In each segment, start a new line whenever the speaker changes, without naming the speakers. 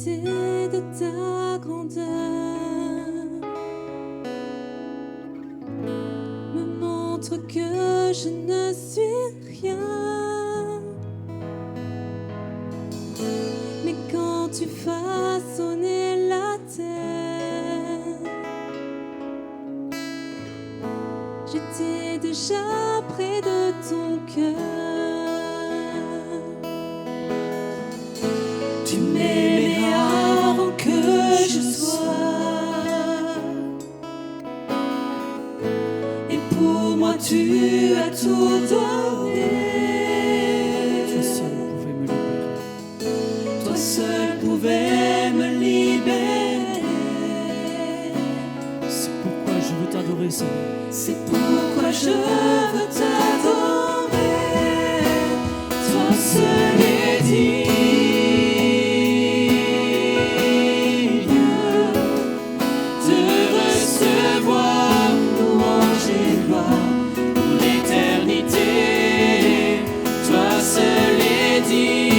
l'immensité de ta grandeur me montre que je ne suis rien. Mais quand tu façonnais la terre, j'étais déjà près de ton cœur. Tu m'aimais avant que je sois, et pour moi tu as tout donné. Toi seul pouvais me libérer.
C'est pourquoi je veux t'adorer, Seigneur.
C'est pourquoi je veux t'adorer. Toi seul est digne de recevoir louange et gloire pour l'éternité. Toi seul est digne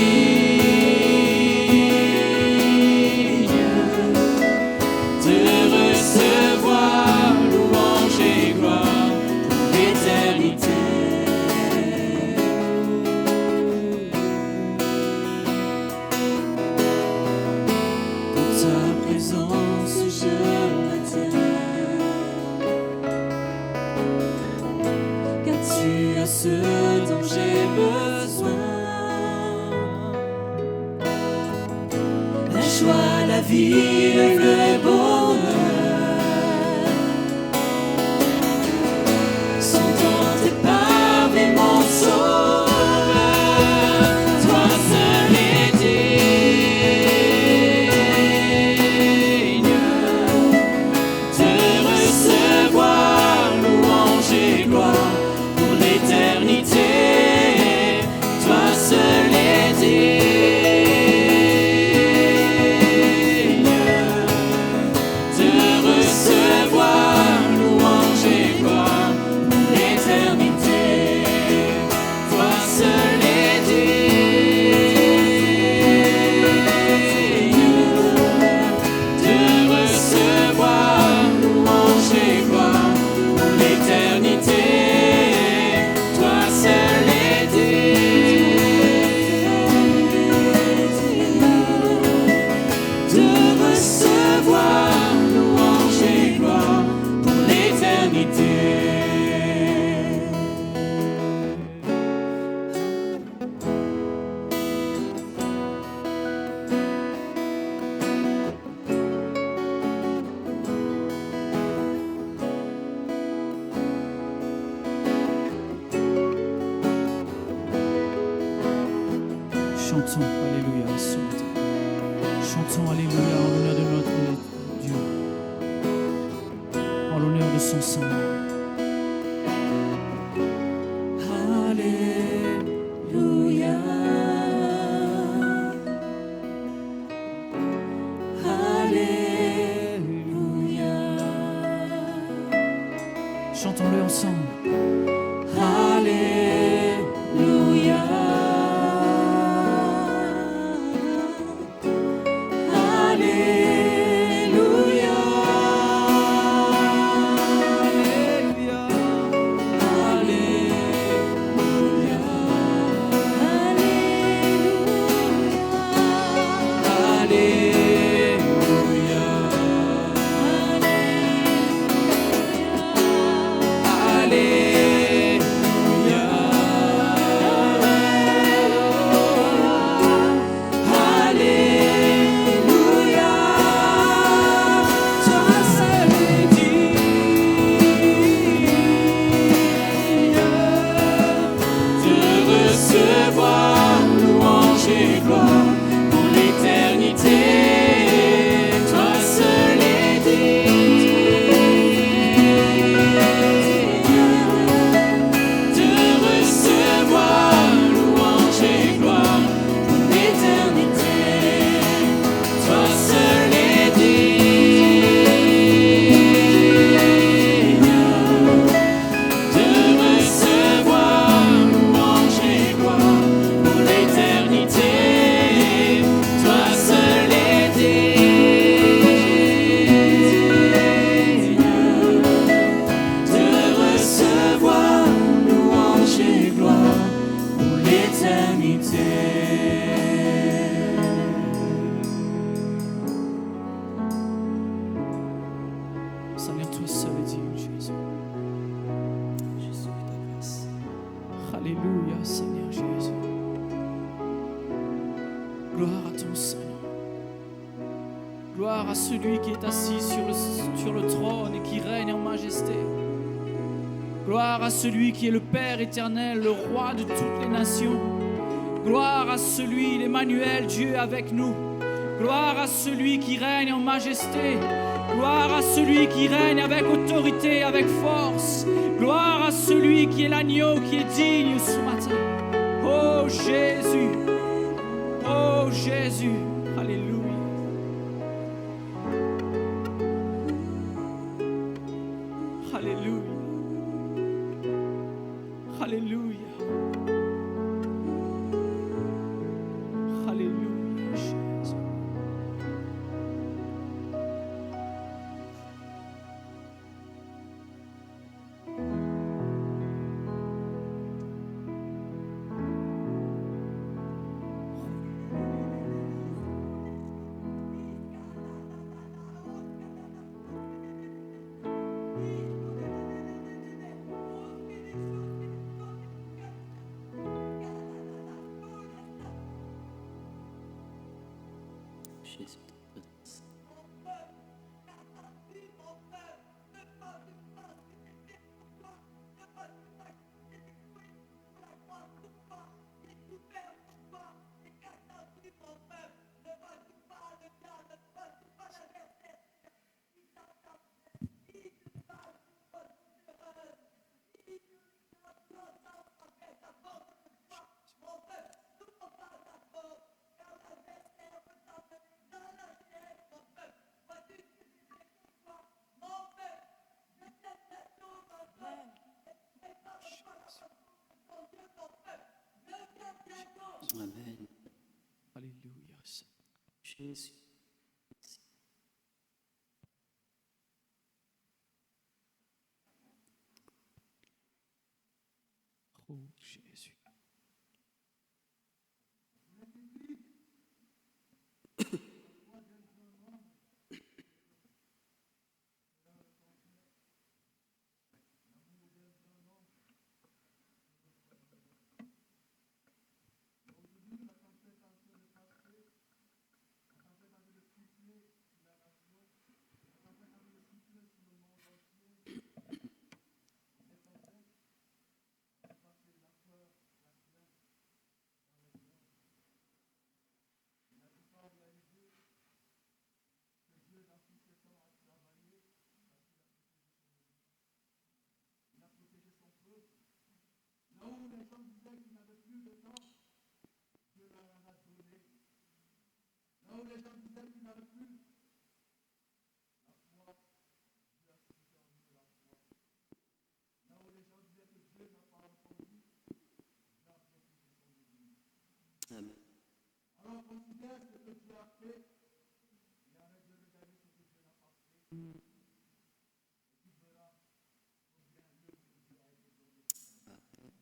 de recevoir louange et gloire pour l'éternité. Dans ta présence je me tiens, car tu as ce dont j'ai besoin. La joie, la vie, le bonheur sont dans tes pavés, mon sauveur. Toi seul est digne de recevoir louange et gloire pour l'éternité. Toi seul est digne de recevoir louange et gloire pour l'éternité. Toi seul est digne de recevoir louange et gloire pour l'éternité. Toi seul est digne de recevoir louange et gloire pour l'éternité.
Chantons Alléluia ce matin. Chantons Alléluia en l'honneur de notre Dieu, en l'honneur de son Saint.
Alléluia. Alléluia.
Chantons-le ensemble.
Alléluia. Alléluia. Alléluia.
Gloire à celui qui est assis sur le trône et qui règne en majesté. Gloire à celui qui est le Père éternel, le Roi de toutes les nations. Gloire à celui, l'Emmanuel, Dieu avec nous. Gloire à celui qui règne en majesté. Gloire à celui qui règne avec autorité, avec force. Gloire à celui qui est l'agneau, qui est digne ce matin. Oh Jésus, oh Jésus, alléluia. Alléluia. Alléluia. Alléluia, Jésus.
Jésus. Amen.
Alléluia.
Jésus.
Oh Jésus.
Amen.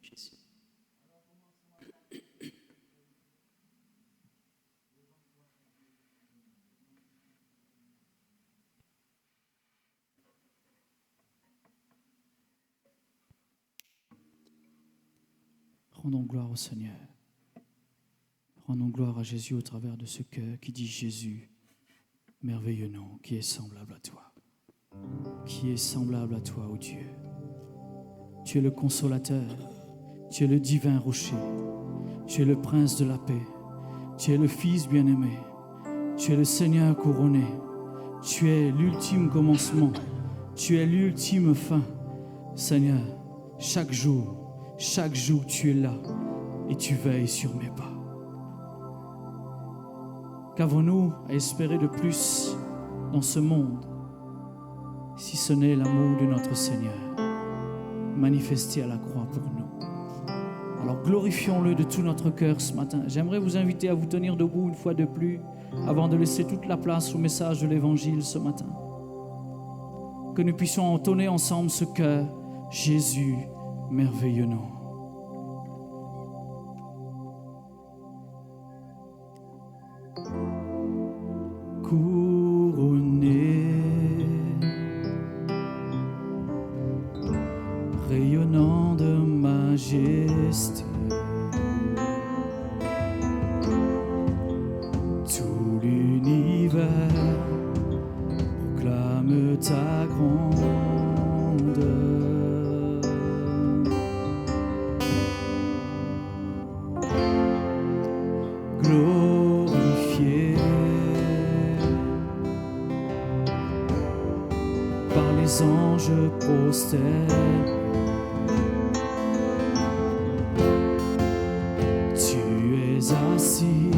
Jésus.
Rendons gloire au Seigneur. Rendons gloire à Jésus au travers de ce cœur qui dit Jésus, merveilleux nom, qui est semblable à toi. Qui est semblable à toi, ô Dieu. Tu es le consolateur, tu es le divin rocher, tu es le prince de la paix, tu es le Fils bien-aimé, tu es le Seigneur couronné, tu es l'ultime commencement, tu es l'ultime fin. Seigneur, chaque jour tu es là et tu veilles sur mes pas. Qu'avons-nous à espérer de plus dans ce monde, si ce n'est l'amour de notre Seigneur, manifesté à la croix pour nous? Alors glorifions-le de tout notre cœur ce matin. J'aimerais vous inviter à vous tenir debout une fois de plus, avant de laisser toute la place au message de l'Évangile ce matin. Que nous puissions entonner ensemble ce cœur, Jésus, merveilleux nom. Couronné, rayonnant de majesté, tout l'univers ta grandeur. Glorifié par les anges prosternés, tu es assis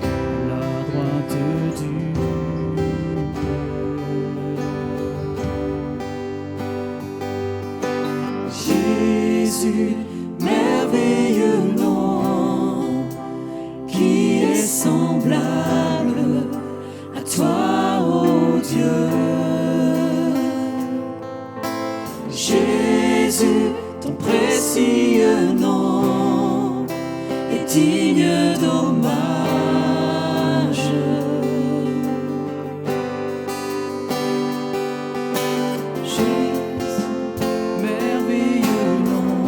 à la droite du Père.
Jésus, merveilleux nom, qui est semblable à toi, ô Dieu. Jésus, ton précieux nom est digne d'hommage. Jésus, merveilleux nom,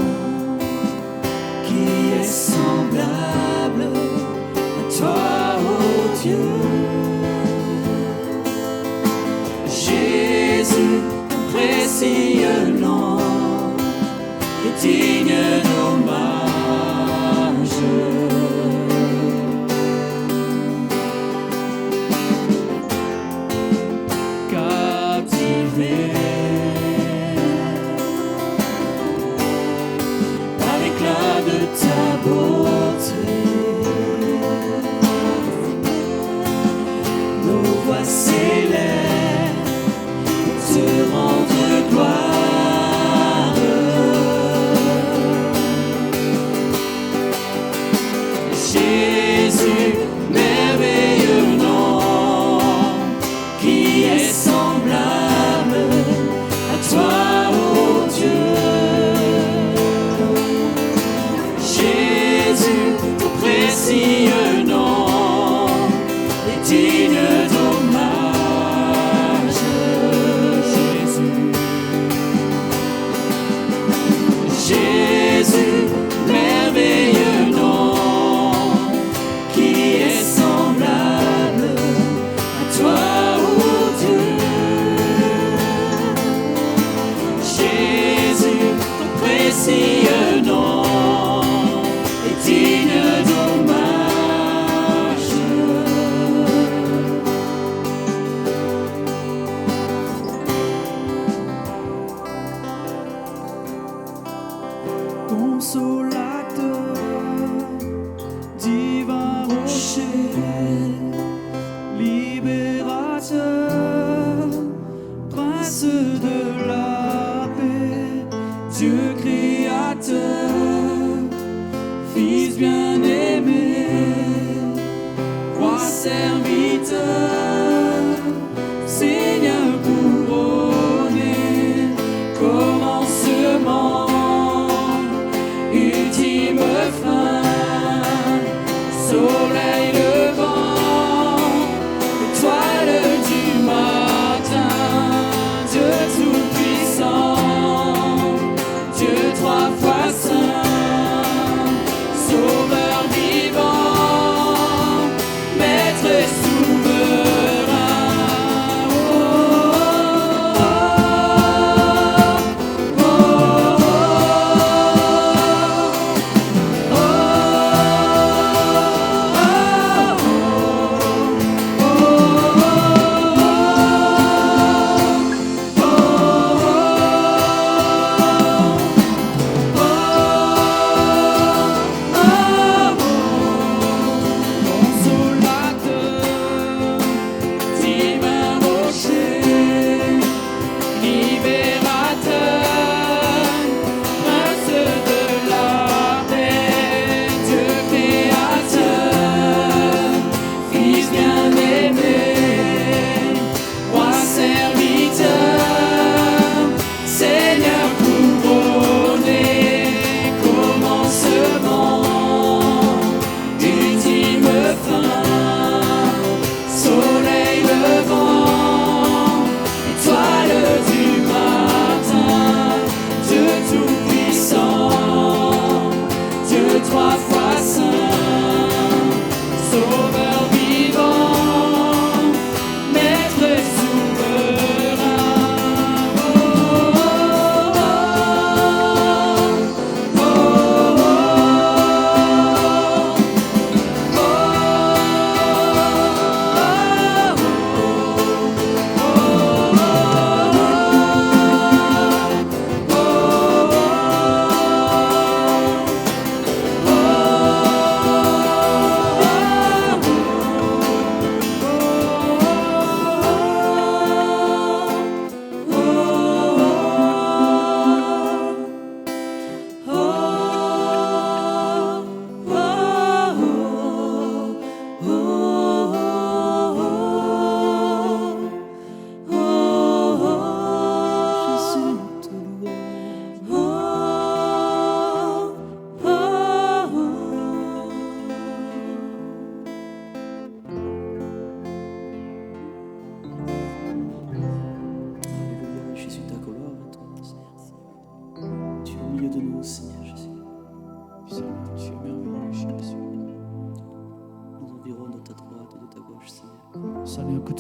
qui est semblable à toi, ô Dieu. Jésus, ton précieux nom est digne d'hommage. Captivé par l'éclat de ta beauté, nos voix s'élèvent pour te rendre gloire. Jésus, merveilleux nom, qui est semblable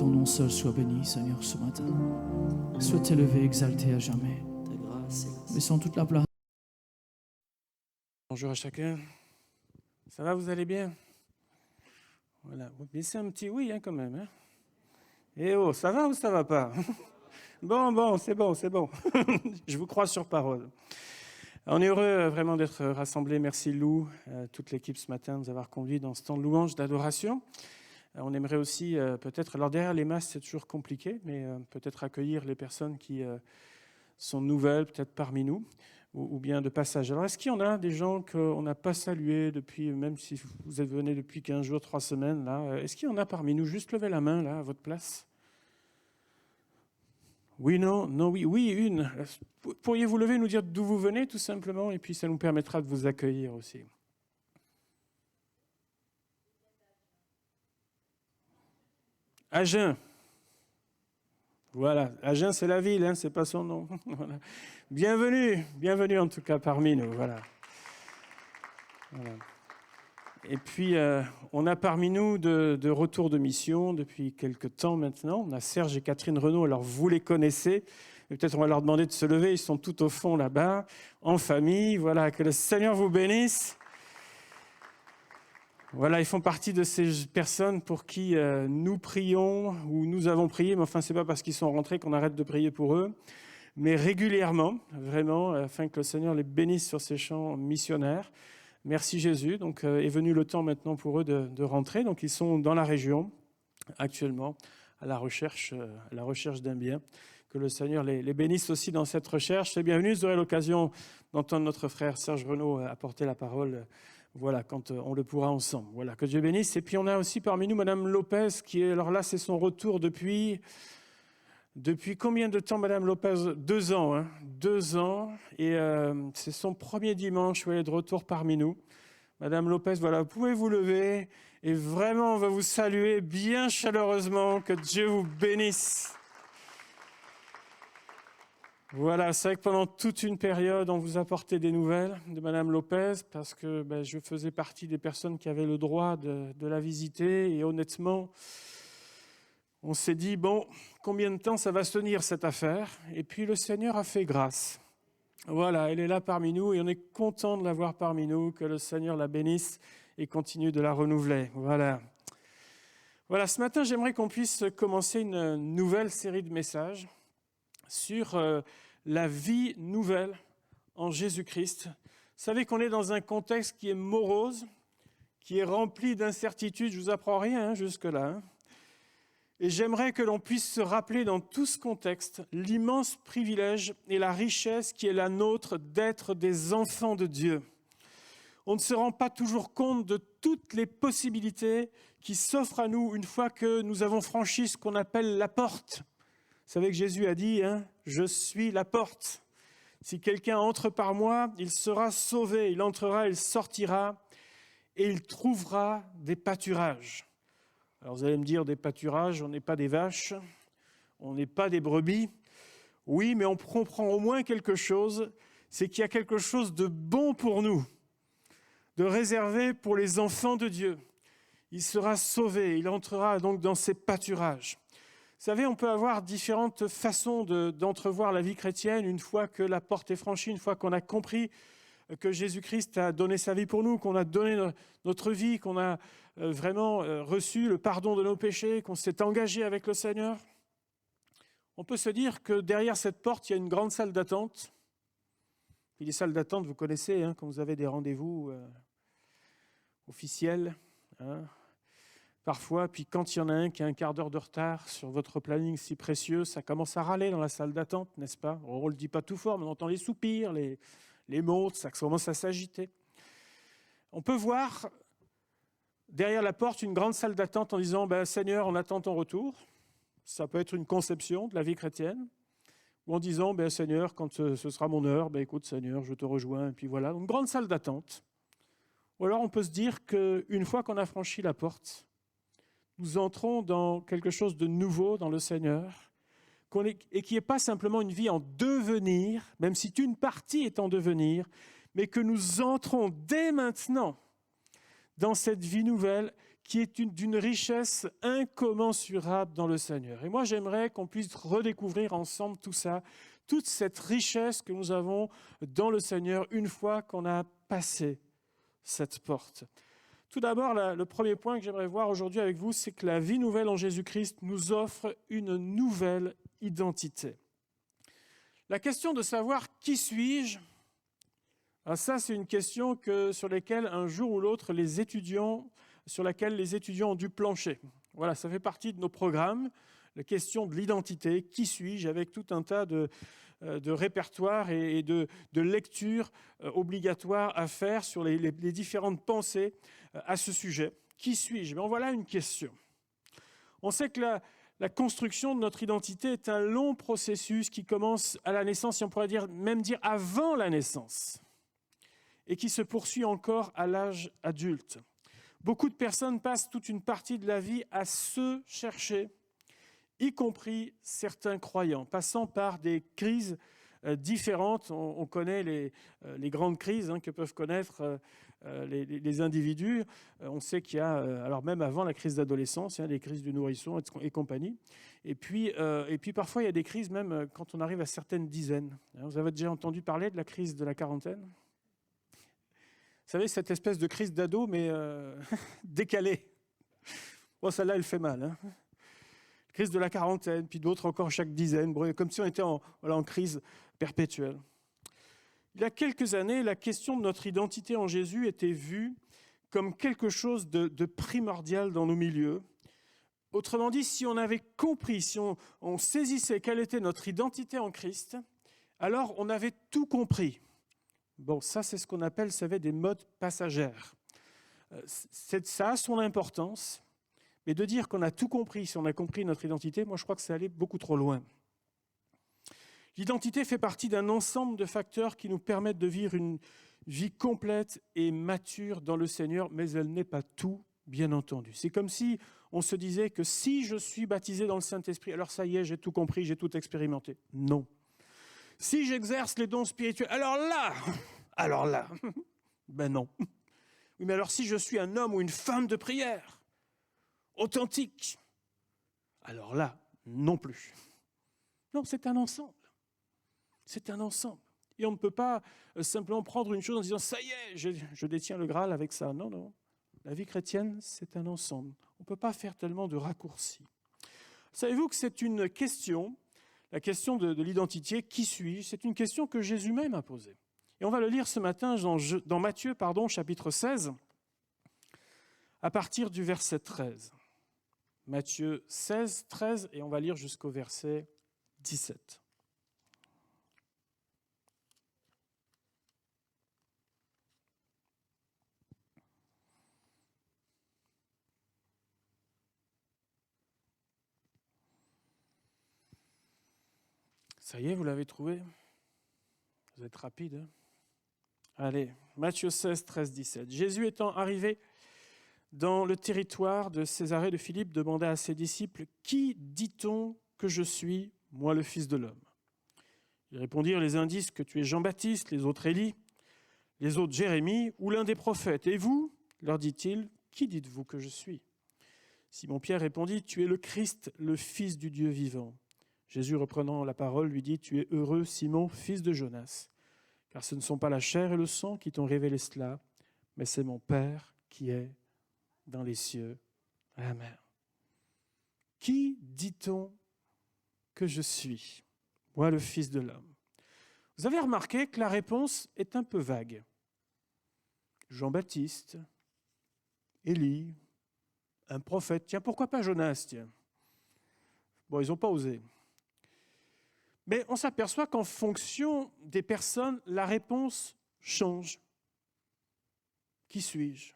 ton nom seul soit béni, Seigneur, ce matin. Sois élevé, exalté à jamais.
Ta grâce et
Laissons toute la place.
Bonjour à chacun. Ça va, vous allez bien? Voilà. Vous laissez un petit oui quand même. Hein? Eh oh, ça va ou ça va pas? Bon, c'est bon. Je vous crois sur parole. On est heureux vraiment d'être rassemblés. Merci Lou, toute l'équipe ce matin, de nous avoir conduits dans ce temps de louange, d'adoration. On aimerait aussi peut-être, alors derrière les masses c'est toujours compliqué, mais peut-être accueillir les personnes qui sont nouvelles, peut-être parmi nous, ou bien de passage. Alors est-ce qu'il y en a des gens qu'on n'a pas salués depuis, même si vous venez depuis 15 jours, 3 semaines, là, est-ce qu'il y en a parmi nous? Juste levez la main là, à votre place. Oui, non, oui, une. Pourriez-vous lever, nous dire d'où vous venez, tout simplement, et puis ça nous permettra de vous accueillir aussi. Agen. Voilà, Agen, c'est la ville, c'est pas son nom. Voilà. Bienvenue en tout cas parmi nous. Voilà. Et puis, on a parmi nous de retour de mission depuis quelques temps maintenant. On a Serge et Catherine Renaud, alors vous les connaissez. Peut-être on va leur demander de se lever, ils sont tout au fond là-bas, en famille. Voilà, que le Seigneur vous bénisse. Voilà, ils font partie de ces personnes pour qui nous prions ou nous avons prié, mais enfin, c'est pas parce qu'ils sont rentrés qu'on arrête de prier pour eux, mais régulièrement, vraiment, afin que le Seigneur les bénisse sur ces champs missionnaires. Merci Jésus. Donc, est venu le temps maintenant pour eux de rentrer. Donc, ils sont dans la région actuellement à la recherche d'un bien. Que le Seigneur les bénisse aussi dans cette recherche. C'est bienvenu. Vous aurez l'occasion d'entendre notre frère Serge Renaud apporter la parole. Voilà, quand on le pourra ensemble. Voilà, que Dieu bénisse. Et puis on a aussi parmi nous Madame Lopez, qui est, alors là, c'est son retour depuis combien de temps, Madame Lopez? 2 ans, hein, 2 ans. Et c'est son premier dimanche où elle est de retour parmi nous. Madame Lopez, voilà, vous pouvez vous lever. Et vraiment, on va vous saluer bien chaleureusement. Que Dieu vous bénisse. Voilà, c'est vrai que pendant toute une période, on vous apportait des nouvelles de Madame Lopez parce que je faisais partie des personnes qui avaient le droit de la visiter. Et honnêtement, on s'est dit, bon, combien de temps ça va se tenir cette affaire? Et puis le Seigneur a fait grâce. Voilà, elle est là parmi nous et on est content de la voir parmi nous, que le Seigneur la bénisse et continue de la renouveler. Voilà, ce matin, j'aimerais qu'on puisse commencer une nouvelle série de messages sur la vie nouvelle en Jésus-Christ. Vous savez qu'on est dans un contexte qui est morose, qui est rempli d'incertitudes. Je ne vous apprends rien jusque-là. Et j'aimerais que l'on puisse se rappeler dans tout ce contexte l'immense privilège et la richesse qui est la nôtre d'être des enfants de Dieu. On ne se rend pas toujours compte de toutes les possibilités qui s'offrent à nous une fois que nous avons franchi ce qu'on appelle la porte. Vous savez que Jésus a dit, je suis la porte. Si quelqu'un entre par moi, il sera sauvé. Il entrera, il sortira et il trouvera des pâturages. Alors vous allez me dire, des pâturages, on n'est pas des vaches, on n'est pas des brebis. Oui, mais on comprend au moins quelque chose, c'est qu'il y a quelque chose de bon pour nous, de réservé pour les enfants de Dieu. Il sera sauvé, il entrera donc dans ces pâturages. Vous savez, on peut avoir différentes façons d'entrevoir la vie chrétienne une fois que la porte est franchie, une fois qu'on a compris que Jésus-Christ a donné sa vie pour nous, qu'on a donné notre vie, qu'on a vraiment reçu le pardon de nos péchés, qu'on s'est engagé avec le Seigneur. On peut se dire que derrière cette porte, il y a une grande salle d'attente. Puis les salles d'attente, vous connaissez, quand vous avez des rendez-vous officiels, parfois, puis quand il y en a un qui a un quart d'heure de retard sur votre planning si précieux, ça commence à râler dans la salle d'attente, n'est-ce pas? On ne le dit pas tout fort, mais on entend les soupirs, les mots, ça commence à s'agiter. On peut voir derrière la porte une grande salle d'attente en disant Seigneur, on attend ton retour. Ça peut être une conception de la vie chrétienne. Ou en disant Seigneur, quand ce sera mon heure, écoute Seigneur, je te rejoins. Et puis voilà, une grande salle d'attente. Ou alors on peut se dire qu'une fois qu'on a franchi la porte, nous entrons dans quelque chose de nouveau dans le Seigneur, et qui n'est pas simplement une vie en devenir, même si une partie est en devenir, mais que nous entrons dès maintenant dans cette vie nouvelle qui est d'une richesse incommensurable dans le Seigneur. Et moi, j'aimerais qu'on puisse redécouvrir ensemble tout ça, toute cette richesse que nous avons dans le Seigneur une fois qu'on a passé cette porte. Tout d'abord, le premier point que j'aimerais voir aujourd'hui avec vous, c'est que la vie nouvelle en Jésus-Christ nous offre une nouvelle identité. La question de savoir qui suis-je, ça c'est une question sur laquelle un jour ou l'autre sur laquelle les étudiants ont dû plancher. Voilà, ça fait partie de nos programmes, la question de l'identité, qui suis-je, avec tout un tas de répertoires et de lectures obligatoires à faire sur les différentes pensées à ce sujet. Qui suis-je? Mais en voilà une question. On sait que la construction de notre identité est un long processus qui commence à la naissance, si on pourrait même dire avant la naissance, et qui se poursuit encore à l'âge adulte. Beaucoup de personnes passent toute une partie de la vie à se chercher, y compris certains croyants, passant par des crises différentes. On connaît les grandes crises que peuvent connaître les individus. On sait qu'il y a, alors même avant la crise d'adolescence, les crises du nourrisson et compagnie. Et puis parfois, il y a des crises même quand on arrive à certaines dizaines. Vous avez déjà entendu parler de la crise de la quarantaine ? Vous savez, cette espèce de crise d'ado, mais décalée. Bon, celle-là, elle fait mal. Crise de la quarantaine, puis d'autres encore chaque dizaine, comme si on était en crise perpétuelle. Il y a quelques années, la question de notre identité en Jésus était vue comme quelque chose de primordial dans nos milieux. Autrement dit, si on avait compris, si on saisissait quelle était notre identité en Christ, alors on avait tout compris. Bon, ça, c'est ce qu'on appelle, vous savez, des modes passagères. Ça a son importance, mais de dire qu'on a tout compris, si on a compris notre identité, moi, je crois que ça allait beaucoup trop loin. L'identité fait partie d'un ensemble de facteurs qui nous permettent de vivre une vie complète et mature dans le Seigneur, mais elle n'est pas tout, bien entendu. C'est comme si on se disait que si je suis baptisé dans le Saint-Esprit, alors ça y est, j'ai tout compris, j'ai tout expérimenté. Non. Si j'exerce les dons spirituels, alors là, ben non. Oui, mais alors si je suis un homme ou une femme de prière, authentique, alors là, non plus. Non, c'est un ensemble. C'est un ensemble. Et on ne peut pas simplement prendre une chose en disant « ça y est, je détiens le Graal avec ça ». Non, non. La vie chrétienne, c'est un ensemble. On ne peut pas faire tellement de raccourcis. Savez-vous que c'est une question, la question de l'identité, qui suis-je? C'est une question que Jésus même a posée. Et on va le lire ce matin dans Matthieu, chapitre 16, à partir du verset 13. Matthieu 16, 13, et on va lire jusqu'au verset 17. Ça y est, vous l'avez trouvé? Vous êtes rapide, hein? Allez, Matthieu 16, 13, 17. Jésus étant arrivé dans le territoire de Césarée de Philippe, demanda à ses disciples « Qui dit-on que je suis, moi le Fils de l'homme » Ils répondirent « Les uns disent que tu es Jean-Baptiste, les autres Élie, les autres Jérémie ou l'un des prophètes. Et vous, leur dit-il, qui dites-vous que je suis » Simon-Pierre répondit « Tu es le Christ, le Fils du Dieu vivant. » Jésus, reprenant la parole, lui dit « Tu es heureux, Simon, fils de Jonas, car ce ne sont pas la chair et le sang qui t'ont révélé cela, mais c'est mon Père qui est dans les cieux. Amen. » Qui dit-on que je suis, moi le Fils de l'homme? Vous avez remarqué que la réponse est un peu vague. Jean-Baptiste, Élie, un prophète. Tiens, pourquoi pas Jonas, tiens? Bon, ils n'ont pas osé. Mais on s'aperçoit qu'en fonction des personnes, la réponse change. Qui suis-je?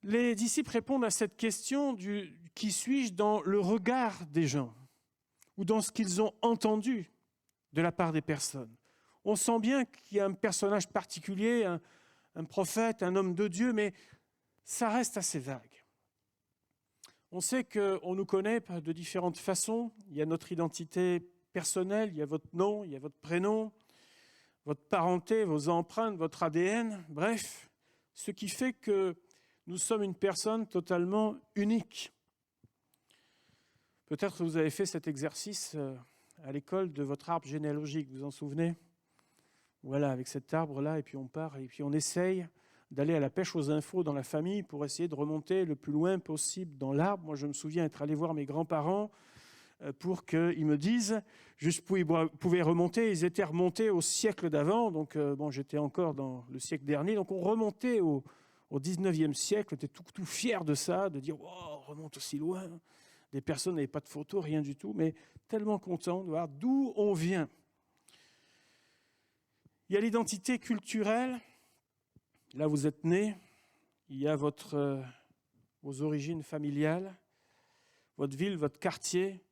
Les disciples répondent à cette question du « qui suis-je » dans le regard des gens ou dans ce qu'ils ont entendu de la part des personnes. On sent bien qu'il y a un personnage particulier, un prophète, un homme de Dieu, mais ça reste assez vague. On sait qu'on nous connaît de différentes façons. Il y a notre identité personnelle, il y a votre nom, il y a votre prénom, votre parenté, vos empreintes, votre ADN, bref, ce qui fait que nous sommes une personne totalement unique. Peut-être que vous avez fait cet exercice à l'école de votre arbre généalogique, vous vous en souvenez? Voilà, avec cet arbre-là, et puis on part, et puis on essaye d'aller à la pêche aux infos dans la famille pour essayer de remonter le plus loin possible dans l'arbre. Moi, je me souviens être allé voir mes grands-parents pour qu'ils me disent jusqu'où ils pouvaient remonter. Ils étaient remontés au siècle d'avant, donc j'étais encore dans le siècle dernier. Donc on remontait au 19e siècle, on était tout fiers de ça, de dire « wow, on remonte aussi loin ». Des personnes n'avaient pas de photos, rien du tout, mais tellement contents de voir d'où on vient. Il y a l'identité culturelle. Là, vous êtes né. Il y a vos origines familiales, votre ville, votre quartier,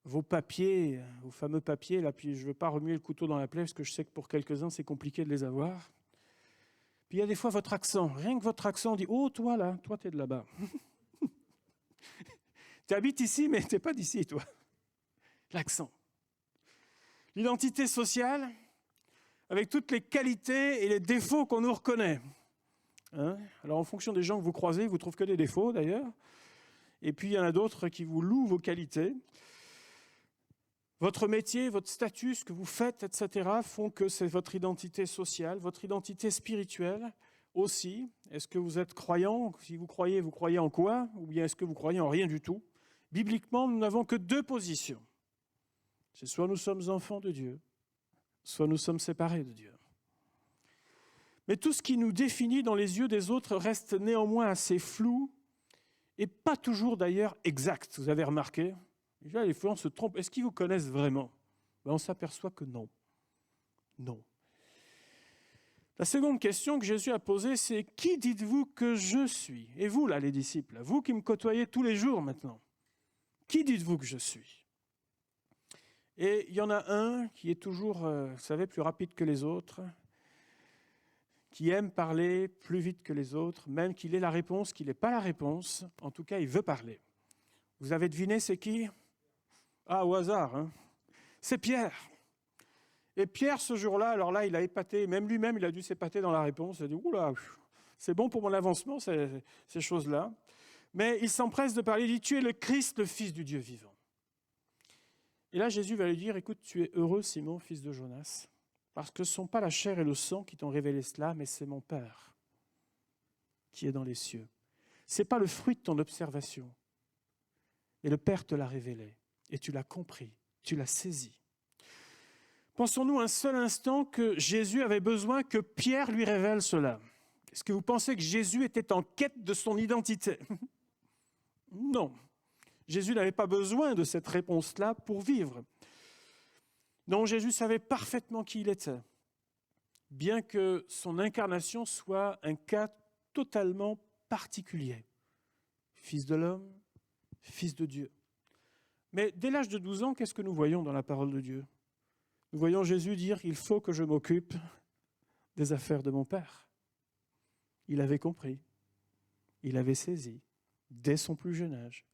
vos papiers, vos fameux papiers. Là, puis je ne veux pas remuer le couteau dans la plaie, parce que je sais que pour quelques-uns, c'est compliqué de les avoir. Puis il y a des fois votre accent. Rien que votre accent dit « oh, toi, là, toi, tu es de là-bas ». Tu habites ici, mais tu n'es pas d'ici, toi. L'accent. L'identité sociale, avec toutes les qualités et les défauts qu'on nous reconnaît. Hein? Alors, en fonction des gens que vous croisez, vous ne trouvez que des défauts, d'ailleurs. Et puis, il y en a d'autres qui vous louent vos qualités. Votre métier, votre statut, ce que vous faites, etc., font que c'est votre identité sociale, votre identité spirituelle aussi. Est-ce que vous êtes croyant? Si vous croyez en quoi? Ou bien est-ce que vous croyez en rien du tout? Bibliquement, nous n'avons que deux positions. C'est soit nous sommes enfants de Dieu, soit nous sommes séparés de Dieu. Mais tout ce qui nous définit dans les yeux des autres reste néanmoins assez flou et pas toujours d'ailleurs exact. Vous avez remarqué? Déjà, les fois, on se trompe. Est-ce qu'ils vous connaissent vraiment? On s'aperçoit que non. Non. La seconde question que Jésus a posée, c'est « Qui dites-vous que je suis ?» Et vous, là, les disciples, vous qui me côtoyez tous les jours maintenant, qui dites-vous que je suis? Et il y en a un qui est toujours, vous savez, plus rapide que les autres, qui aime parler plus vite que les autres, même qu'il ait la réponse, qu'il n'ait pas la réponse. En tout cas, il veut parler. Vous avez deviné c'est qui? Ah, au hasard, hein. C'est Pierre. Et Pierre, ce jour-là, alors là, il a épaté, même lui-même, il a dû s'épater dans la réponse. Il a dit, oula, c'est bon pour mon avancement, ces choses-là. Mais il s'empresse de parler, il dit, tu es le Christ, le Fils du Dieu vivant. Et là, Jésus va lui dire, écoute, tu es heureux, Simon, fils de Jonas, parce que ce ne sont pas la chair et le sang qui t'ont révélé cela, mais c'est mon Père qui est dans les cieux. Ce n'est pas le fruit de ton observation, mais le Père te l'a révélé, et tu l'as compris, tu l'as saisi. Pensons-nous un seul instant que Jésus avait besoin que Pierre lui révèle cela? Est-ce que vous pensez que Jésus était en quête de son identité? Non. Jésus n'avait pas besoin de cette réponse-là pour vivre. Non, Jésus savait parfaitement qui il était, bien que son incarnation soit un cas totalement particulier. Fils de l'homme, fils de Dieu. Mais dès l'âge de 12 ans, qu'est-ce que nous voyons dans la parole de Dieu? Nous voyons Jésus dire « Il faut que je m'occupe des affaires de mon Père ». Il avait compris, il avait saisi, dès son plus jeune âge,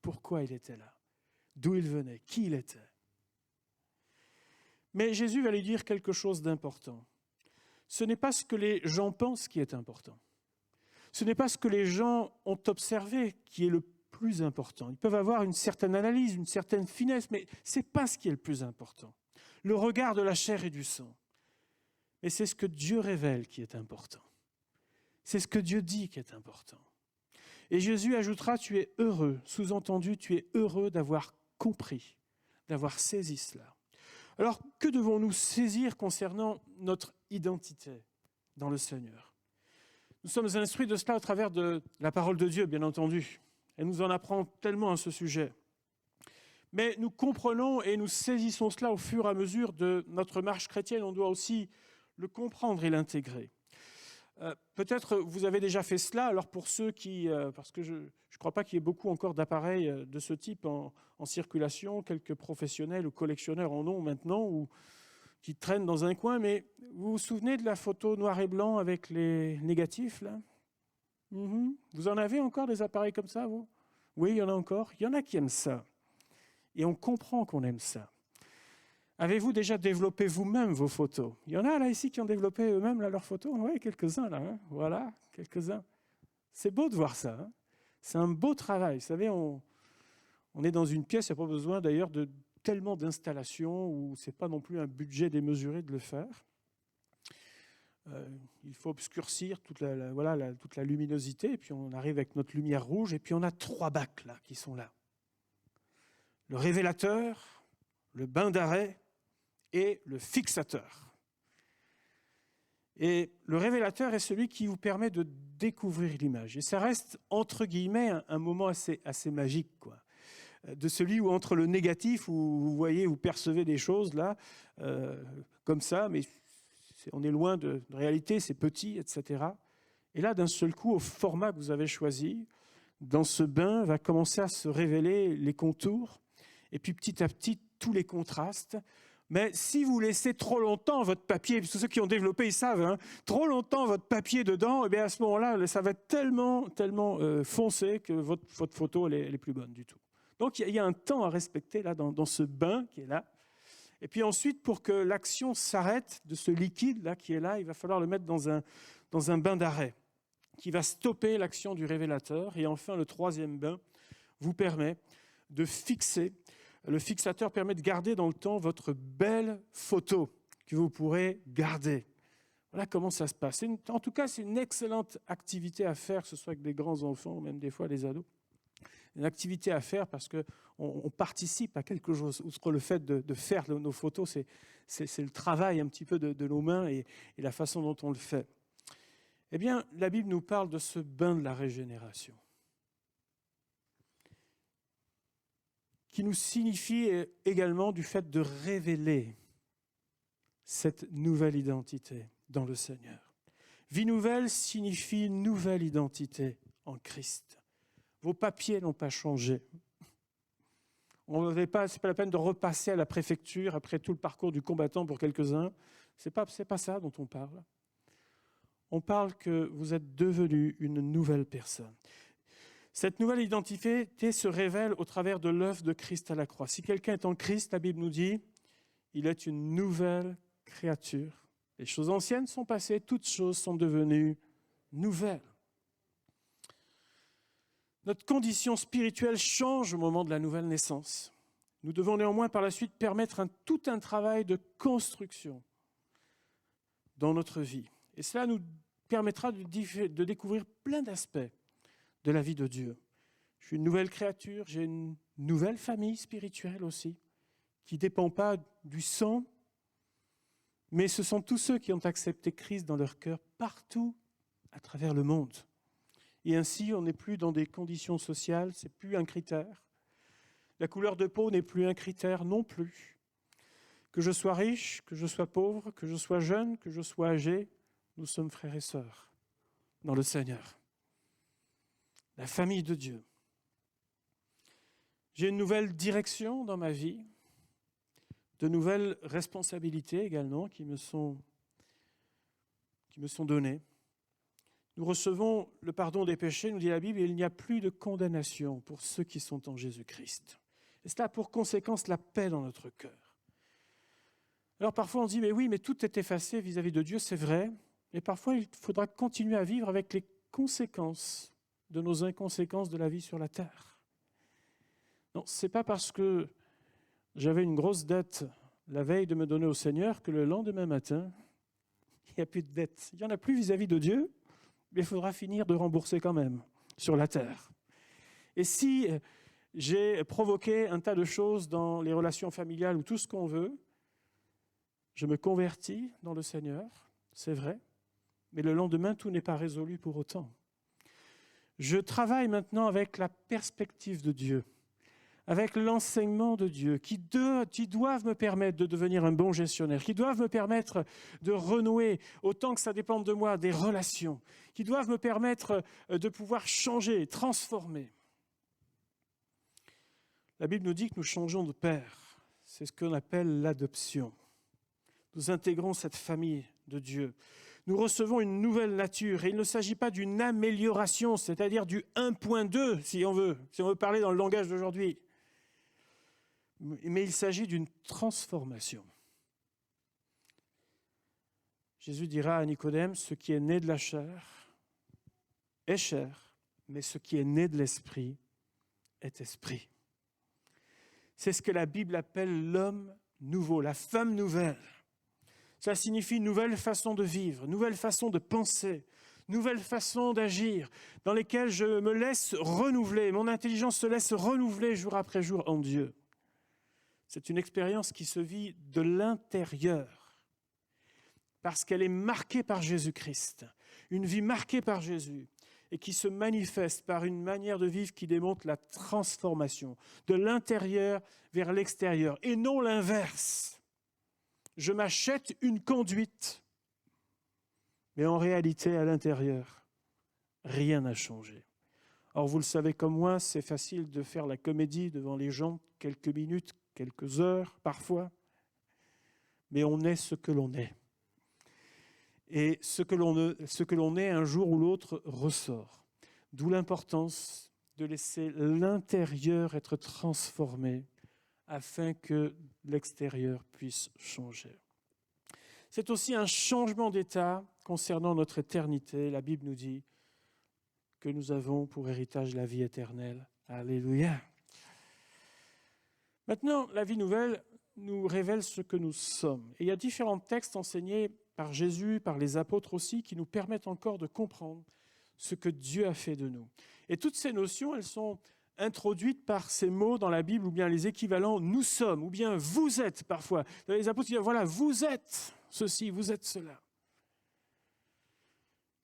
pourquoi il était là, d'où il venait, qui il était. Mais Jésus va lui dire quelque chose d'important. Ce n'est pas ce que les gens pensent qui est important. Ce n'est pas ce que les gens ont observé qui est le plus important. Ils peuvent avoir une certaine analyse, une certaine finesse, mais ce n'est pas ce qui est le plus important. Le regard de la chair et du sang. Mais c'est ce que Dieu révèle qui est important. C'est ce que Dieu dit qui est important. Et Jésus ajoutera, tu es heureux, sous-entendu, tu es heureux d'avoir compris, d'avoir saisi cela. Alors, que devons-nous saisir concernant notre identité dans le Seigneur? Nous sommes instruits de cela au travers de la parole de Dieu, bien entendu. Elle nous en apprend tellement à ce sujet. Mais nous comprenons et nous saisissons cela au fur et à mesure de notre marche chrétienne. On doit aussi le comprendre et l'intégrer. Peut-être vous avez déjà fait cela, alors pour ceux qui... parce que je ne crois pas qu'il y ait beaucoup encore d'appareils de ce type en circulation, quelques professionnels ou collectionneurs en ont maintenant, ou qui traînent dans un coin, mais vous vous souvenez de la photo noir et blanc avec les négatifs, là? Vous en avez encore des appareils comme ça, vous? Oui, il y en a encore. Il y en a qui aiment ça. Et on comprend qu'on aime ça. Avez-vous déjà développé vous-même vos photos? Il y en a là ici qui ont développé eux-mêmes leurs photos? Oui, quelques-uns là, hein? Voilà, quelques-uns. C'est beau de voir ça. Hein. C'est un beau travail. Vous savez, on est dans une pièce, il n'y a pas besoin d'ailleurs de tellement d'installations où ce n'est pas non plus un budget démesuré de le faire. Il faut obscurcir toute toute la luminosité, et puis on arrive avec notre lumière rouge, et puis on a 3 bacs là, qui sont là. Le révélateur, le bain d'arrêt et le fixateur. Et le révélateur est celui qui vous permet de découvrir l'image. Et ça reste, entre guillemets, un moment assez magique, quoi. De celui où entre le négatif, où vous voyez, vous percevez des choses là, comme ça, mais on est loin de réalité, c'est petit, etc. Et là, d'un seul coup, au format que vous avez choisi, dans ce bain, va commencer à se révéler les contours, et puis petit à petit, tous les contrastes. Mais si vous laissez trop longtemps votre papier, parce que ceux qui ont développé, ils savent, hein, trop longtemps votre papier dedans, et bien à ce moment-là, ça va être tellement foncé que votre photo, elle est plus bonne du tout. Donc il y a un temps à respecter là, dans ce bain qui est là. Et puis ensuite, pour que l'action s'arrête de ce liquide là qui est là, il va falloir le mettre dans un bain d'arrêt qui va stopper l'action du révélateur. Et enfin, le 3e bain vous permet de fixer. Le fixateur permet de garder dans le temps votre belle photo que vous pourrez garder. Voilà comment ça se passe. En tout cas, c'est une excellente activité à faire, que ce soit avec des grands enfants ou même des fois les ados. Une activité à faire parce qu'on participe à quelque chose. Outre le fait de faire nos photos, c'est le travail un petit peu de nos mains et la façon dont on le fait. Eh bien, la Bible nous parle de ce bain de la régénération, qui nous signifie également du fait de révéler cette nouvelle identité dans le Seigneur. Vie nouvelle signifie nouvelle identité en Christ. Vos papiers n'ont pas changé. Ce n'est pas la peine de repasser à la préfecture après tout le parcours du combattant pour quelques-uns. Ce n'est pas ça dont on parle. On parle que vous êtes devenu une nouvelle personne. Cette nouvelle identité se révèle au travers de l'œuvre de Christ à la croix. Si quelqu'un est en Christ, la Bible nous dit, il est une nouvelle créature. Les choses anciennes sont passées, toutes choses sont devenues nouvelles. Notre condition spirituelle change au moment de la nouvelle naissance. Nous devons néanmoins par la suite permettre tout un travail de construction dans notre vie. Et cela nous permettra de découvrir plein d'aspects de la vie de Dieu. Je suis une nouvelle créature, j'ai une nouvelle famille spirituelle aussi, qui ne dépend pas du sang, mais ce sont tous ceux qui ont accepté Christ dans leur cœur partout à travers le monde. Et ainsi, on n'est plus dans des conditions sociales, ce n'est plus un critère. La couleur de peau n'est plus un critère non plus. Que je sois riche, que je sois pauvre, que je sois jeune, que je sois âgé, nous sommes frères et sœurs dans le Seigneur. La famille de Dieu. J'ai une nouvelle direction dans ma vie, de nouvelles responsabilités également qui me sont données. Nous recevons le pardon des péchés, nous dit la Bible, et il n'y a plus de condamnation pour ceux qui sont en Jésus-Christ. Et cela a pour conséquence la paix dans notre cœur. Alors parfois on se dit, mais oui, mais tout est effacé vis-à-vis de Dieu, c'est vrai, mais parfois il faudra continuer à vivre avec les conséquences de nos inconséquences de la vie sur la terre. Non, ce n'est pas parce que j'avais une grosse dette la veille de me donner au Seigneur que le lendemain matin, il n'y a plus de dette. Il n'y en a plus vis-à-vis de Dieu, mais il faudra finir de rembourser quand même sur la terre. Et si j'ai provoqué un tas de choses dans les relations familiales ou tout ce qu'on veut, je me convertis dans le Seigneur, c'est vrai, mais le lendemain, tout n'est pas résolu pour autant. Je travaille maintenant avec la perspective de Dieu, avec l'enseignement de Dieu, qui doivent me permettre de devenir un bon gestionnaire, qui doivent me permettre de renouer, autant que ça dépende de moi, des relations, qui doivent me permettre de pouvoir changer, transformer. La Bible nous dit que nous changeons de père. C'est ce qu'on appelle l'adoption. Nous intégrons cette famille de Dieu. Nous recevons une nouvelle nature et il ne s'agit pas d'une amélioration, c'est-à-dire du 1.2, si on veut parler dans le langage d'aujourd'hui. Mais il s'agit d'une transformation. Jésus dira à Nicodème, ce qui est né de la chair est chair, mais ce qui est né de l'esprit est esprit. C'est ce que la Bible appelle l'homme nouveau, la femme nouvelle. Ça signifie une nouvelle façon de vivre, nouvelle façon de penser, nouvelle façon d'agir, dans lesquelles je me laisse renouveler, mon intelligence se laisse renouveler jour après jour en Dieu. C'est une expérience qui se vit de l'intérieur, parce qu'elle est marquée par Jésus-Christ, une vie marquée par Jésus, et qui se manifeste par une manière de vivre qui démontre la transformation, de l'intérieur vers l'extérieur, et non l'inverse. Je m'achète une conduite, mais en réalité, à l'intérieur, rien n'a changé. Or, vous le savez comme moi, c'est facile de faire la comédie devant les gens, quelques minutes, quelques heures parfois, mais on est ce que l'on est. Et ce que l'on est, un jour ou l'autre, ressort. D'où l'importance de laisser l'intérieur être transformé afin que l'extérieur puisse changer. C'est aussi un changement d'état concernant notre éternité. La Bible nous dit que nous avons pour héritage la vie éternelle. Alléluia. Maintenant, la vie nouvelle nous révèle ce que nous sommes. Et il y a différents textes enseignés par Jésus, par les apôtres aussi, qui nous permettent encore de comprendre ce que Dieu a fait de nous. Et toutes ces notions, elles sont introduites par ces mots dans la Bible, ou bien les équivalents « nous sommes », ou bien « vous êtes » parfois. Les apôtres disent « voilà, vous êtes ceci, vous êtes cela ».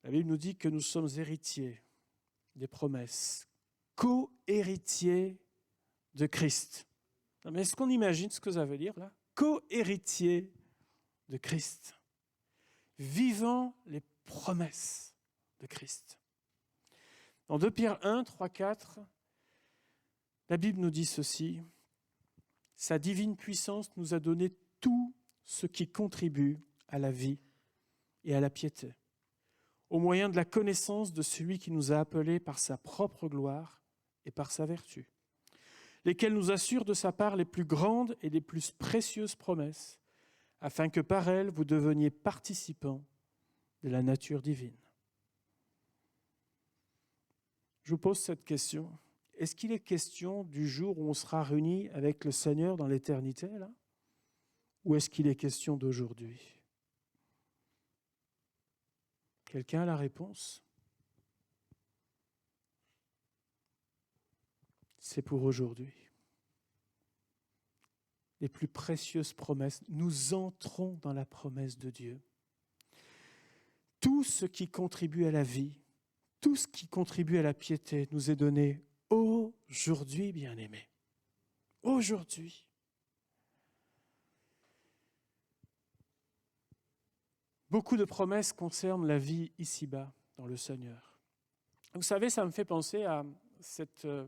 La Bible nous dit que nous sommes héritiers des promesses, co-héritiers de Christ. Non, mais est-ce qu'on imagine ce que ça veut dire là ? Co-héritiers de Christ, vivant les promesses de Christ. Dans 2 Pierre 1, 3, 4, la Bible nous dit ceci: « Sa divine puissance nous a donné tout ce qui contribue à la vie et à la piété, au moyen de la connaissance de celui qui nous a appelés par sa propre gloire et par sa vertu, lesquels nous assurent de sa part les plus grandes et les plus précieuses promesses, afin que par elles vous deveniez participants de la nature divine. » Je vous pose cette question. Est-ce qu'il est question du jour où on sera réunis avec le Seigneur dans l'éternité, là ? Ou est-ce qu'il est question d'aujourd'hui ? Quelqu'un a la réponse ? C'est pour aujourd'hui. Les plus précieuses promesses, nous entrons dans la promesse de Dieu. Tout ce qui contribue à la vie, tout ce qui contribue à la piété nous est donné aujourd'hui, bien-aimés. Aujourd'hui. Beaucoup de promesses concernent la vie ici-bas, dans le Seigneur. Vous savez, ça me fait penser à ce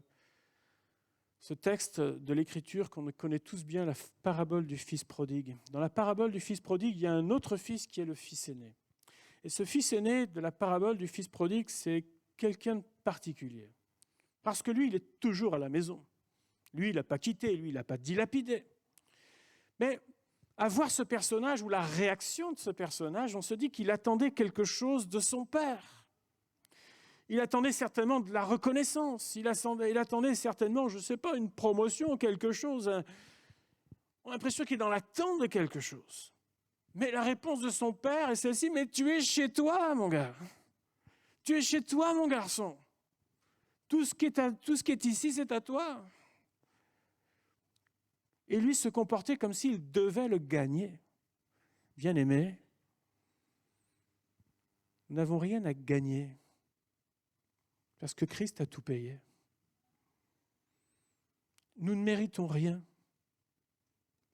texte de l'Écriture qu'on connaît tous bien, la parabole du fils prodigue. Dans la parabole du fils prodigue, il y a un autre fils qui est le fils aîné. Et ce fils aîné de la parabole du fils prodigue, c'est quelqu'un de particulier. Parce que lui, il est toujours à la maison. Lui, il n'a pas quitté, lui, il n'a pas dilapidé. Mais à voir ce personnage ou la réaction de ce personnage, on se dit qu'il attendait quelque chose de son père. Il attendait certainement de la reconnaissance. Il attendait certainement, je ne sais pas, une promotion, quelque chose. On a l'impression qu'il est dans l'attente de quelque chose. Mais la réponse de son père est celle-ci: mais tu es chez toi, mon gars. Tu es chez toi, mon garçon. Tout ce qui est ici, c'est à toi. Et lui se comportait comme s'il devait le gagner. Bien-aimés, nous n'avons rien à gagner parce que Christ a tout payé. Nous ne méritons rien,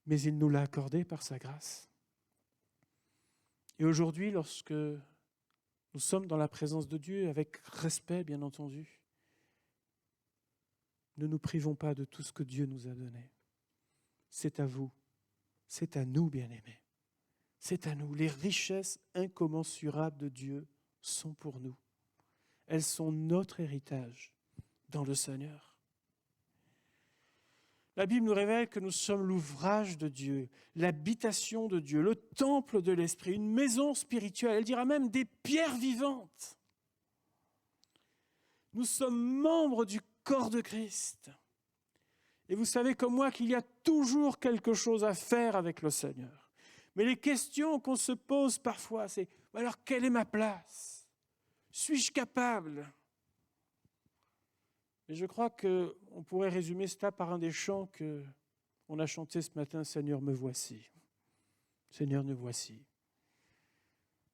mais il nous l'a accordé par sa grâce. Et aujourd'hui, lorsque nous sommes dans la présence de Dieu, avec respect bien entendu, ne nous privons pas de tout ce que Dieu nous a donné. C'est à vous, c'est à nous, bien-aimés. C'est à nous. Les richesses incommensurables de Dieu sont pour nous. Elles sont notre héritage dans le Seigneur. La Bible nous révèle que nous sommes l'ouvrage de Dieu, l'habitation de Dieu, le temple de l'Esprit, une maison spirituelle. Elle dira même des pierres vivantes. Nous sommes membres du corps de Christ. Et vous savez comme moi qu'il y a toujours quelque chose à faire avec le Seigneur. Mais les questions qu'on se pose parfois, c'est « alors quelle est ma place? Suis-je capable ?» Et je crois qu'on pourrait résumer cela par un des chants qu'on a chanté ce matin, « Seigneur, me voici. Seigneur, me voici. »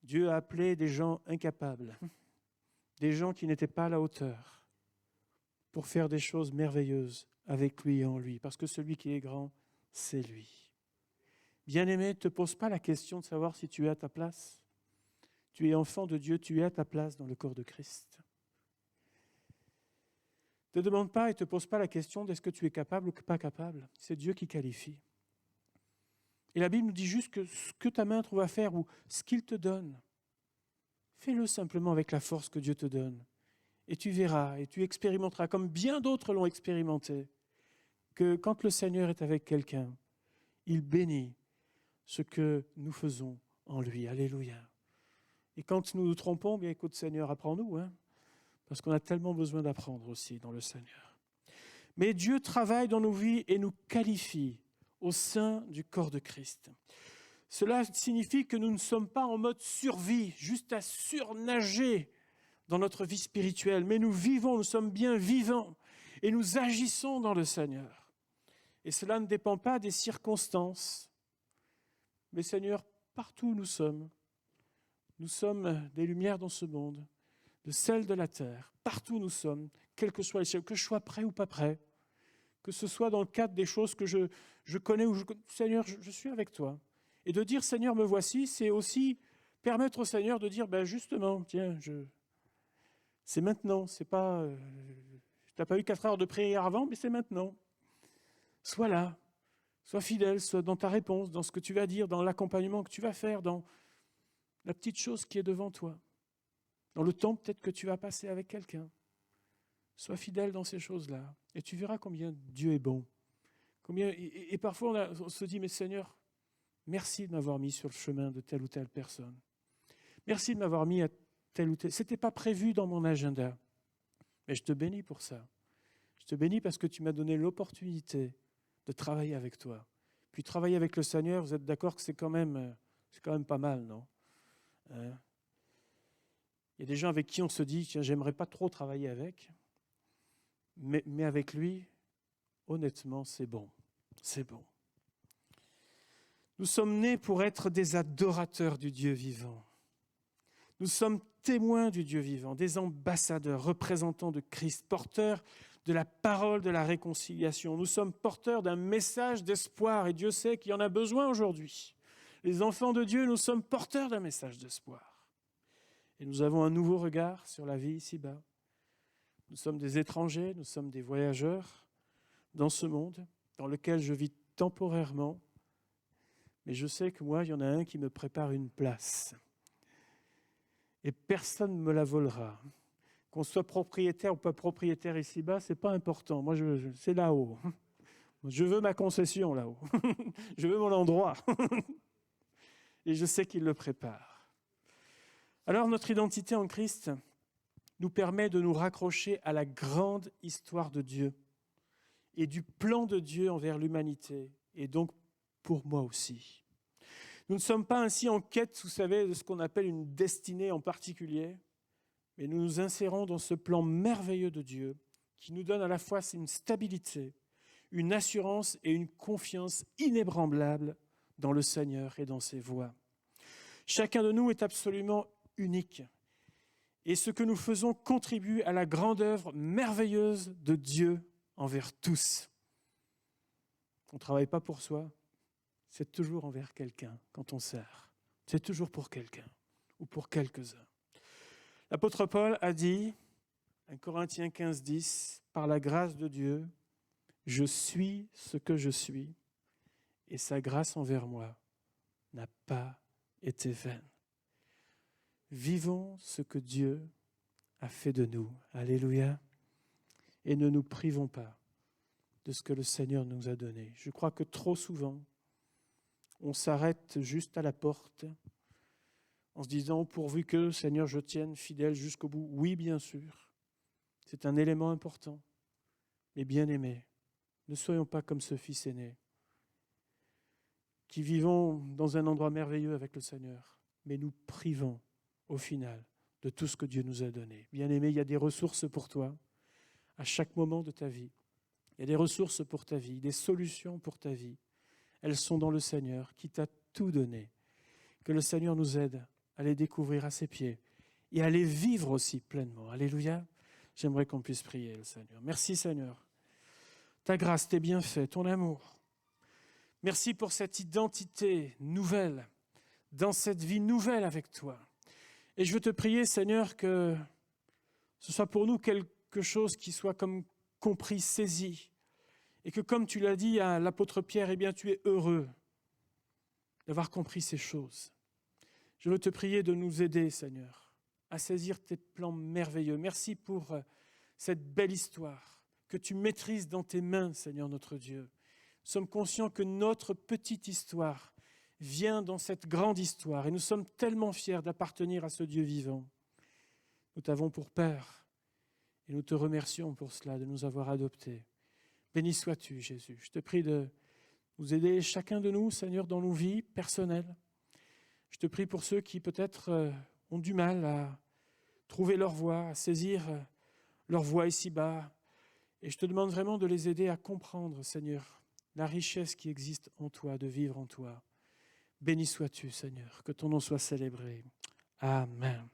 Dieu a appelé des gens incapables, des gens qui n'étaient pas à la hauteur, pour faire des choses merveilleuses avec lui et en lui, parce que celui qui est grand, c'est lui. Bien-aimé, ne te pose pas la question de savoir si tu es à ta place. Tu es enfant de Dieu, tu es à ta place dans le corps de Christ. Ne te demande pas et ne te pose pas la question d'est-ce que tu es capable ou pas capable. C'est Dieu qui qualifie. Et la Bible nous dit juste que ce que ta main trouve à faire ou ce qu'il te donne, fais-le simplement avec la force que Dieu te donne. Et tu verras et tu expérimenteras, comme bien d'autres l'ont expérimenté, que quand le Seigneur est avec quelqu'un, il bénit ce que nous faisons en lui. Alléluia. Et quand nous nous trompons, bien écoute Seigneur, apprends-nous, parce qu'on a tellement besoin d'apprendre aussi dans le Seigneur. Mais Dieu travaille dans nos vies et nous qualifie au sein du corps de Christ. Cela signifie que nous ne sommes pas en mode survie, juste à surnager dans notre vie spirituelle, mais nous vivons, nous sommes bien vivants et nous agissons dans le Seigneur. Et cela ne dépend pas des circonstances, mais Seigneur, partout où nous sommes des lumières dans ce monde, de celles de la terre, partout où nous sommes, quel que soit l'échelle, que je sois prêt ou pas prêt, que ce soit dans le cadre des choses que je connais ou Seigneur, je suis avec toi. Et de dire Seigneur, me voici, c'est aussi permettre au Seigneur de dire justement, tiens, c'est maintenant, c'est pas, tu n'as pas eu 4 heures de prière avant, mais c'est maintenant. Sois là, sois fidèle, sois dans ta réponse, dans ce que tu vas dire, dans l'accompagnement que tu vas faire, dans la petite chose qui est devant toi, dans le temps peut-être que tu vas passer avec quelqu'un. Sois fidèle dans ces choses-là et tu verras combien Dieu est bon. Et parfois on se dit, mais Seigneur, merci de m'avoir mis sur le chemin de telle ou telle personne. Merci de m'avoir mis à tel ou tel. Ce n'était pas prévu dans mon agenda, mais je te bénis pour ça. Je te bénis parce que tu m'as donné l'opportunité de travailler avec toi. Puis travailler avec le Seigneur, vous êtes d'accord que c'est quand même pas mal, non? Il y a des gens avec qui on se dit, tiens, j'aimerais pas trop travailler avec, mais avec lui, honnêtement, c'est bon. C'est bon. Nous sommes nés pour être des adorateurs du Dieu vivant. Nous sommes témoins du Dieu vivant, des ambassadeurs, représentants de Christ, porteurs de la parole de la réconciliation. Nous sommes porteurs d'un message d'espoir et Dieu sait qu'il y en a besoin aujourd'hui. Les enfants de Dieu, nous sommes porteurs d'un message d'espoir. Et nous avons un nouveau regard sur la vie ici-bas. Nous sommes des étrangers, nous sommes des voyageurs dans ce monde dans lequel je vis temporairement. Mais je sais que moi, il y en a un qui me prépare une place. Et personne ne me la volera. Qu'on soit propriétaire ou pas propriétaire ici-bas, ce n'est pas important. Moi, c'est là-haut. Je veux ma concession là-haut. Je veux mon endroit. Et je sais qu'il le prépare. Alors, notre identité en Christ nous permet de nous raccrocher à la grande histoire de Dieu et du plan de Dieu envers l'humanité, et donc pour moi aussi. Nous ne sommes pas ainsi en quête, vous savez, de ce qu'on appelle une destinée en particulier, mais nous nous insérons dans ce plan merveilleux de Dieu qui nous donne à la fois une stabilité, une assurance et une confiance inébranlable dans le Seigneur et dans ses voies. Chacun de nous est absolument unique. Et ce que nous faisons contribue à la grande œuvre merveilleuse de Dieu envers tous. On ne travaille pas pour soi, c'est toujours envers quelqu'un quand on sert. C'est toujours pour quelqu'un ou pour quelques-uns. L'apôtre Paul a dit, 1 Corinthiens 15, 10, « Par la grâce de Dieu, je suis ce que je suis, et sa grâce envers moi n'a pas été vaine. » Vivons ce que Dieu a fait de nous. Alléluia. Et ne nous privons pas de ce que le Seigneur nous a donné. Je crois que trop souvent, on s'arrête juste à la porte en se disant, pourvu que, Seigneur, je tienne fidèle jusqu'au bout. Oui, bien sûr. C'est un élément important. Mais bien aimés, ne soyons pas comme ce fils aîné, qui vivons dans un endroit merveilleux avec le Seigneur, mais nous privons au final de tout ce que Dieu nous a donné. Bien aimé, il y a des ressources pour toi à chaque moment de ta vie. Il y a des ressources pour ta vie, des solutions pour ta vie. Elles sont dans le Seigneur qui t'a tout donné. Que le Seigneur nous aide à les découvrir à ses pieds et à les vivre aussi pleinement. Alléluia. J'aimerais qu'on puisse prier le Seigneur. Merci Seigneur. Ta grâce, tes bienfaits, ton amour. Merci pour cette identité nouvelle, dans cette vie nouvelle avec toi. Et je veux te prier, Seigneur, que ce soit pour nous quelque chose qui soit comme compris, saisi. Et que comme tu l'as dit à l'apôtre Pierre, eh bien tu es heureux d'avoir compris ces choses. Je veux te prier de nous aider, Seigneur, à saisir tes plans merveilleux. Merci pour cette belle histoire que tu maîtrises dans tes mains, Seigneur notre Dieu. Nous sommes conscients que notre petite histoire vient dans cette grande histoire et nous sommes tellement fiers d'appartenir à ce Dieu vivant. Nous t'avons pour Père et nous te remercions pour cela, de nous avoir adoptés. Béni sois-tu, Jésus. Je te prie de nous aider, chacun de nous, Seigneur, dans nos vies personnelles. Je te prie pour ceux qui peut-être ont du mal à trouver leur voie, à saisir leur voie ici-bas. Et je te demande vraiment de les aider à comprendre, Seigneur, la richesse qui existe en toi, de vivre en toi. Béni sois-tu, Seigneur, que ton nom soit célébré. Amen.